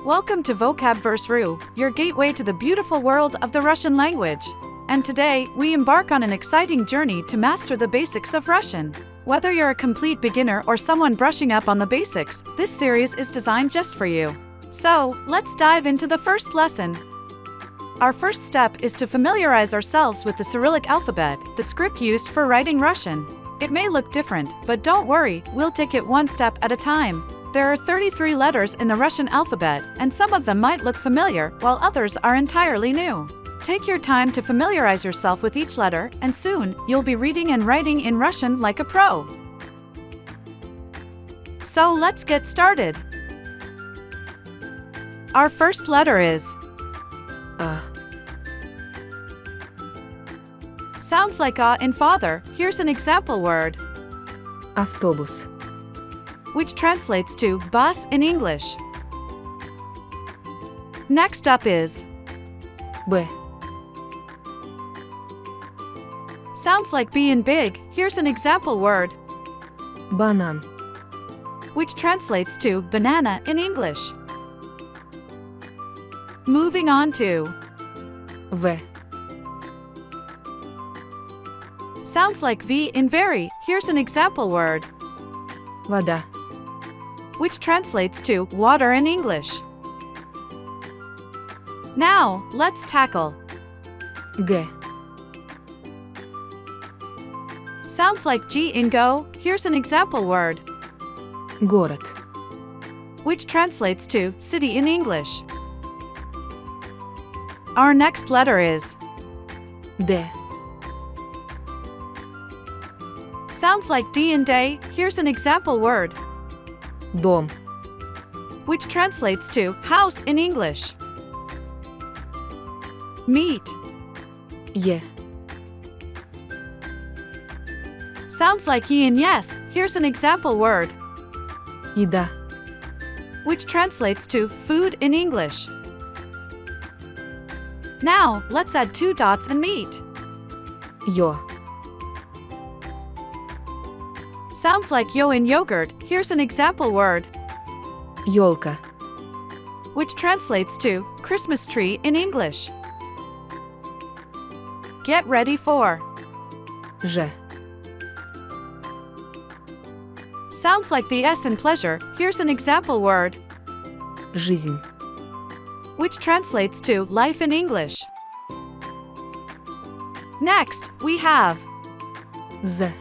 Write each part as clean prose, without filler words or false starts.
Welcome to VocabverseRu, your gateway to the beautiful world of the Russian language. And today, we embark on an exciting journey to master the basics of Russian. Whether you're a complete beginner or someone brushing up on the basics, this series is designed just for you. So, let's dive into the first lesson. Our first step is to familiarize ourselves with the Cyrillic alphabet, the script used for writing Russian. It may look different, but don't worry, we'll take it one step at a time. There are 33 letters in the Russian alphabet, and some of them might look familiar, while others are entirely new. Take your time to familiarize yourself with each letter, and soon, you'll be reading and writing in Russian like a pro. So let's get started. Our first letter is A. Sounds like A in father. Here's an example word. Автобус. Which translates to bus in English. Next up is Б. Sounds like B in big. Here's an example word. Банан. Which translates to banana in English. Moving on to В. Sounds like V in very. Here's an example word. Вода. Which translates to water in English. Now, let's tackle Г. Sounds like G in go. Here's an example word. Город. Which translates to city in English. Our next letter is Д. Sounds like D in day. Here's an example word. Дом. Which translates to house in English. Meet. Е. Sounds like ye in yes. Here's an example word. Еда. Which translates to food in English. Now, let's add 2 dots and meet. Ё. Sounds like yo in yogurt. Here's an example word. Ёлка. Which translates to Christmas tree in English. Get ready for Ж. Sounds like the S in pleasure. Here's an example word. Жизнь. Which translates to life in English. Next, we have З.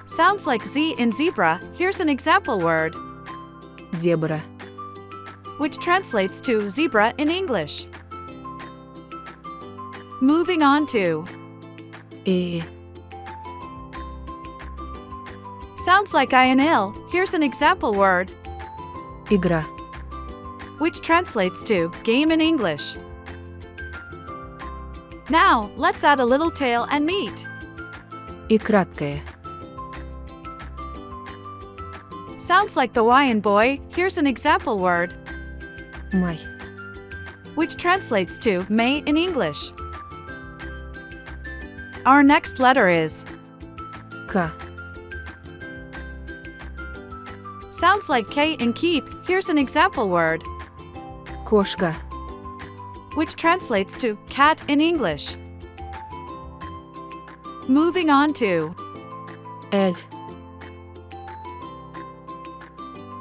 Sounds like Z in zebra. Here's an example word. Зебра. Which translates to zebra in English. Moving on to Э. Sounds like I in ill. Here's an example word. Игра. Which translates to game in English. Now, let's add a little tail and meet. И краткое. Sounds like the Y in boy. Here's an example word. Май. Which translates to May in English. Our next letter is К. Sounds like K in keep. Here's an example word. Кошка. Which translates to cat in English. Moving on to Л.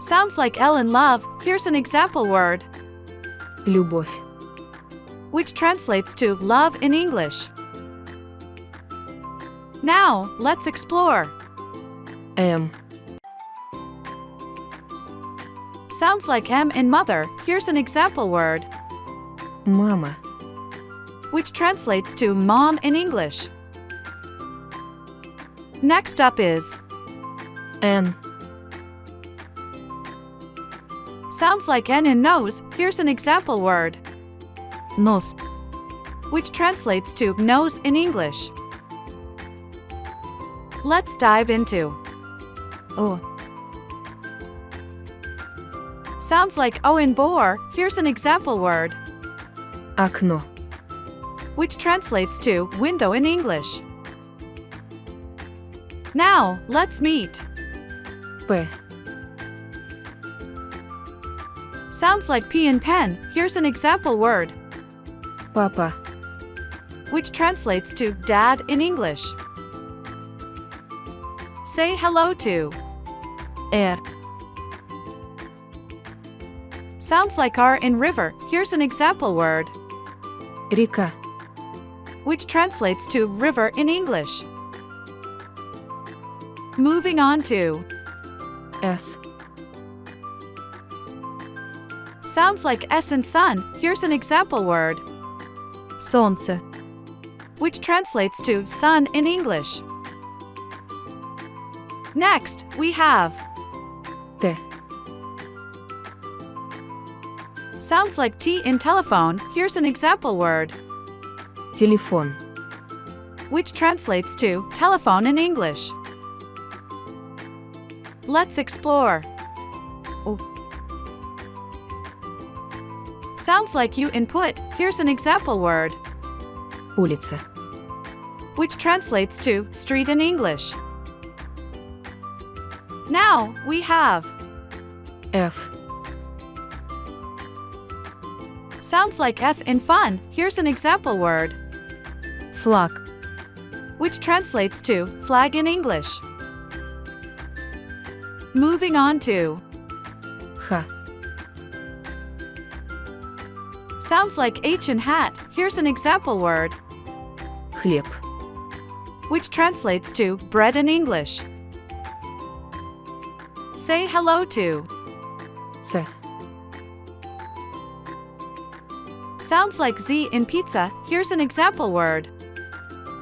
Sounds like L in love. Here's an example word. Любовь. Which translates to love in English. Now, let's explore. М. Sounds like M in mother. Here's an example word. Мама. Which translates to mom in English. Next up is Н. Sounds like N in nose. Here's an example word. Нос. Which translates to nose in English. Let's dive into О. Sounds like O in boar. Here's an example word. Окно. Which translates to window in English. Now, let's meet П. Sounds like P in pen. Here's an example word, Папа. which translates to dad in English. Say hello to. Р. Sounds like R in river. Here's an example word, Река. which translates to river in English. Moving on to. С. Sounds like S in sun. Here's an example word, Солнце. which translates to sun in English. Next, we have. Т. Sounds like T in telephone. Here's an example word, Телефон. which translates to telephone in English. Let's explore. У. Sounds like U in put. Here's an example word, Улица. which translates to street in English. Now, we have. Ф. Sounds like F in fun. Here's an example word, Флаг. which translates to flag in English. Moving on to. Х. Sounds like H in hat. Here's an example word, Хлеб. which translates to bread in English. Say hello to. Ц. Sounds like Z in pizza. Here's an example word,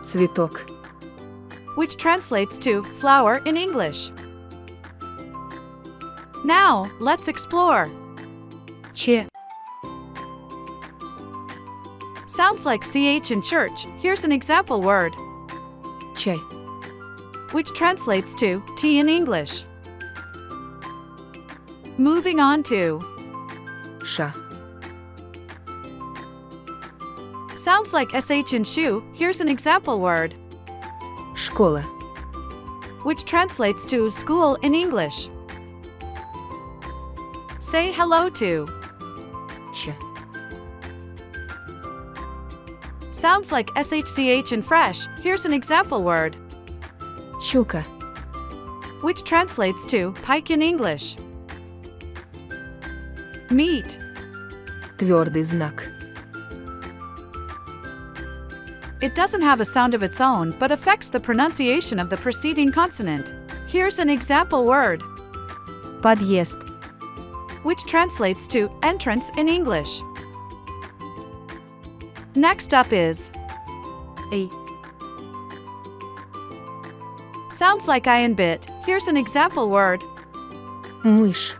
Цветок. which translates to flower in English. Now, let's explore. Ч. Sounds like CH in church. Here's an example word, Чай. which translates to tea in English. Moving on to. Ша. Sounds like SH in shoe. Here's an example word, Школа. which translates to school in English. Say hello to. Ч. Sounds like SHCH in fresh. Here's an example word, Щука. which translates to pike in English. Meat. Твердый знак. It doesn't have a sound of its own but affects the pronunciation of the preceding consonant. Here's an example word, Подъезд. which translates to entrance in English. Next up is. И. Sounds like I in bit. Here's an example word, Мышь.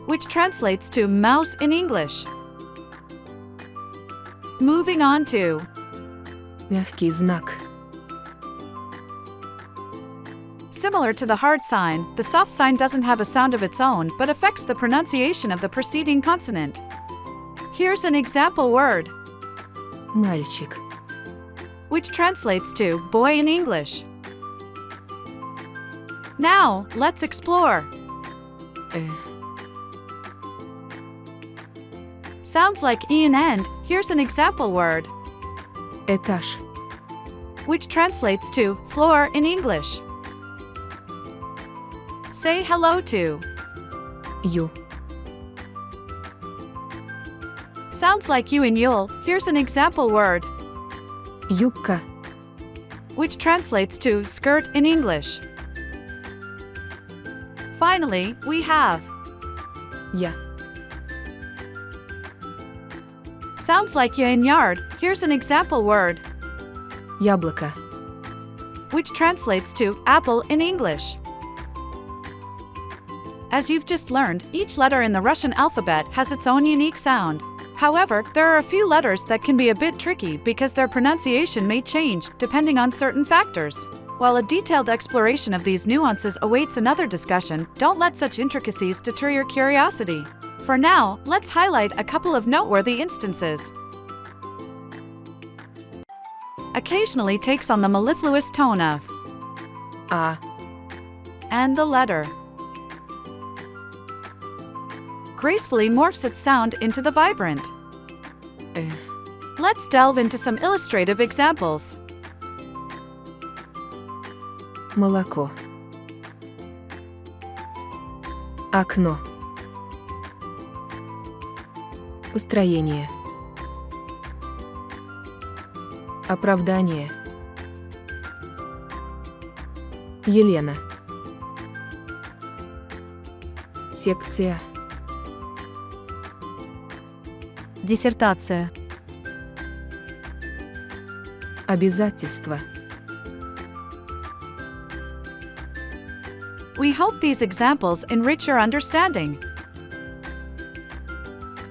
which translates to mouse in English. Moving on to. Мягкий знак. Similar to the hard sign, the soft sign doesn't have a sound of its own but affects the pronunciation of the preceding consonant. Here's an example word, Мальчик. which translates to boy in English. Now, let's explore. Э. Sounds like E and end. Here's an example word, Этаж. which translates to floor in English. Say hello to. Ю. Sounds like you in Yule. Here's an example word, Юбка. which translates to skirt in English. Finally, we have. Я. Sounds like you in yard. Here's an example word, Яблоко. which translates to apple in English. As you've just learned, each letter in the Russian alphabet has its own unique sound. However, there are a few letters that can be a bit tricky because their pronunciation may change depending on certain factors. While a detailed exploration of these nuances awaits another discussion, don't let such intricacies deter your curiosity. For now, let's highlight a couple of noteworthy instances. Occasionally takes on the mellifluous tone of А. and the letter gracefully morphs its sound into the vibrant. Э. Let's delve into some illustrative examples. Молоко. Окно. Построение. Оправдание. Елена. Секция. Диссертация. Обязательство. We hope these examples enrich your understanding.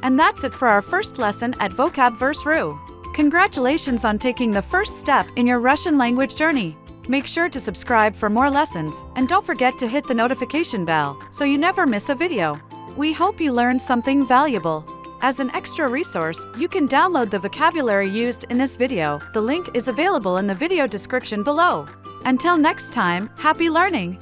And that's it for our first lesson at VocabverseRu. Congratulations on taking the first step in your Russian language journey. Make sure to subscribe for more lessons, and don't forget to hit the notification bell so you never miss a video. We hope you learned something valuable. As an extra resource, you can download the vocabulary used in this video. The link is available in the video description below. Until next time, happy learning!